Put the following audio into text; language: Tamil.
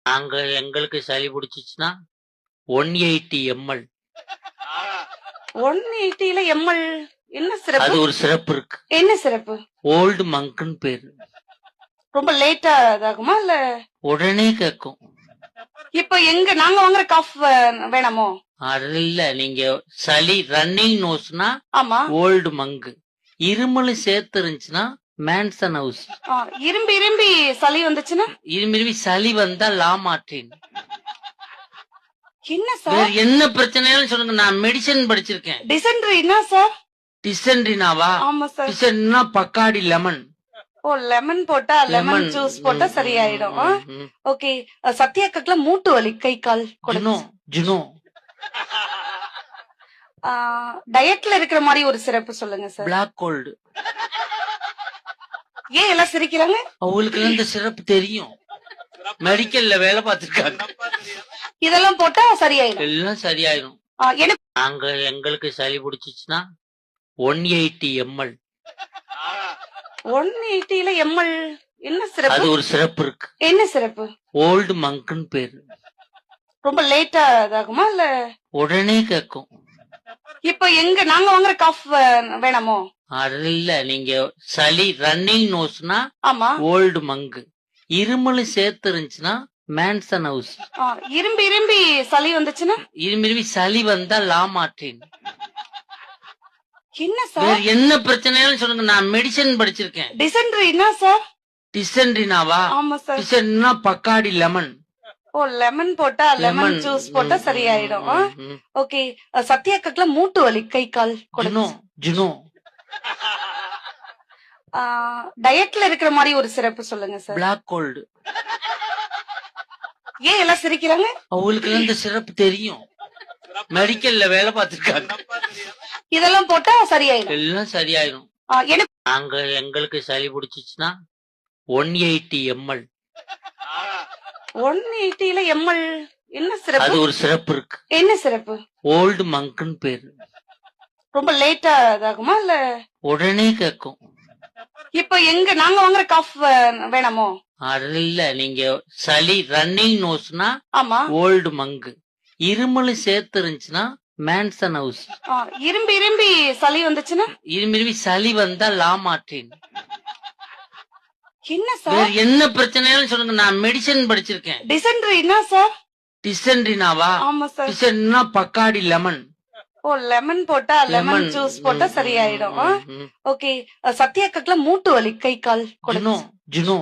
நாங்க எங்களுக்கு சளி பிடிச்சிச்சுன்னா 180 ml 180ல எம்எல் என்ன அது சிறப்பு? ஒரு சிறப்பு இருக்கு. என்ன சிறப்பு? ஓல்டு மங்க்னு பேரு. ரொம்ப லேட்டா இதாகுமா இல்ல உடனே கேட்கும். இப்ப எங்க நாங்க வாங்குற காஃப் வேணாமோ? அது இல்ல, நீங்க சளி ரன்னிங் நோஸ்னா ஆமா. ஓல்டு மங்கு, இருமல் சேர்த்து இருந்துச்சுன்னா மேன்சன் ஹவுஸ், இரும்பி இரும்பி சளி வந்துச்சுன்னா இரும்பி சளி வந்தா லாமார்டின். என்ன வேற சார்? என்ன பிரச்சனைன்னு சொல்லுங்க, நான் மெடிசன் படிச்சிருக்கேன். டிசென்ட்ரினா சார்? டிசென்ட்ரினாவா? ஆமா சார். டிசென்ட்ரினா பக்காடி லெமன். ஓ, லெமன் போட்டா லெமன் ஜூஸ் போட்டா சரியாயிடும். ஓகே. சத்யாக்கத்துல மூட்டு வலி, கை கால் ஜுனோ ஜுனோ டயட்ல இருக்கிற மாதிரி ஒரு சிறப்பு சொல்லுங்க சார். Black gold. ஏன் எல்லாம் சிரிக்கிறாங்க? அவங்களுக்கு இந்த சிறப்பு தெரியும், மெடிக்கல்ல வேலை பார்த்திருக்காங்க. இதெல்லாம் போட்டா சரியாயிடும். எல்லாம் சரியாயிடும். எனக்கு நாங்க எங்களுக்கு சளி பிடிச்சிச்சுன்னா 180 ml 180ல எம்எல் என்ன அது சிறப்பு? ஒரு சிறப்பு இருக்கு. என்ன சிறப்பு? ஓல்டு மங்க்னு பேரு. ரொம்ப லேட்டா இதாகுமா இல்ல உடனே கேட்கும். இப்ப எங்க நாங்க வாங்குற காஃப் வேணாமோ? அது இல்ல, நீங்க சளி ரன்னிங் நோஸ்னா ஆமா. ஓல்டு மங்கு, இருமல் சேர்த்து இருந்துச்சுன்னா மேன்சன் ஹவுஸ், இரும்பி இரும்பி சளி வந்துச்சுன்னா இரும்பி சளி வந்தா லாமார்டின். என்ன வேற சார்? என்ன பிரச்சனைன்னு சொல்லுங்க, நான் மெடிசன் படிச்சிருக்கேன். டிசென்ட்ரினா சார்? டிசென்ட்ரினாவா? ஆமா சார். டிசென்ட்ரினா பக்காடி லெமன். ஓ, லெமன் போட்டா லெமன் ஜூஸ் போட்டா சரியாயிடும். ஓகே. சத்யாக்கத்துல மூட்டு வலி, கை கால் ஜுனோ ஜுனோ டயட்ல இருக்கிற மாதிரி ஒரு சிறப்பு சொல்லுங்க சார். Black gold. ஏன் எல்லாம் சிரிக்கிறாங்க? அவங்களுக்கு இந்த சிறப்பு தெரியும், மெடிக்கல்ல வேலை பார்த்திருக்காங்க. இதெல்லாம் போட்டா சரியாயிடும். எல்லாம் சரியாயிடும். எனக்கு நாங்க எங்களுக்கு சளி பிடிச்சிச்சுன்னா 180 ml 180ல எம்எல் என்ன அது சிறப்பு? ஒரு சிறப்பு இருக்கு. என்ன சிறப்பு? ஓல்டு மங்க்னு பேரு. ரொம்ப லேட்டா இதாகுமா இல்ல உடனே கேட்கும். இப்ப எங்க நாங்க வாங்குற காஃப் வேணாமோ? அது இல்ல, நீங்க சளி ரன்னிங் நோஸ்னா ஆமா. ஓல்டு மங்கு, இருமல் சேர்த்து இருந்துச்சுன்னா மேன்சன் ஹவுஸ், இரும்பி இரும்பி சளி வந்துச்சுன்னா இரும்பி சளி வந்தா லாமார்டின். என்ன வேற சார்? என்ன பிரச்சனைன்னு சொல்லுங்க, நான் மெடிசன் படிச்சிருக்கேன். டிசென்ட்ரினா சார்? டிசென்ட்ரினாவா? ஆமா சார். டிசென்ட்ரினா பக்காடி லெமன். ஓ, லெமன் போட்டா லெமன் ஜூஸ் போட்டா சரியாயிடும். ஓகே. சத்யாக்கத்துல மூட்டு வலி, கை கால் ஜுனோ ஜுனோ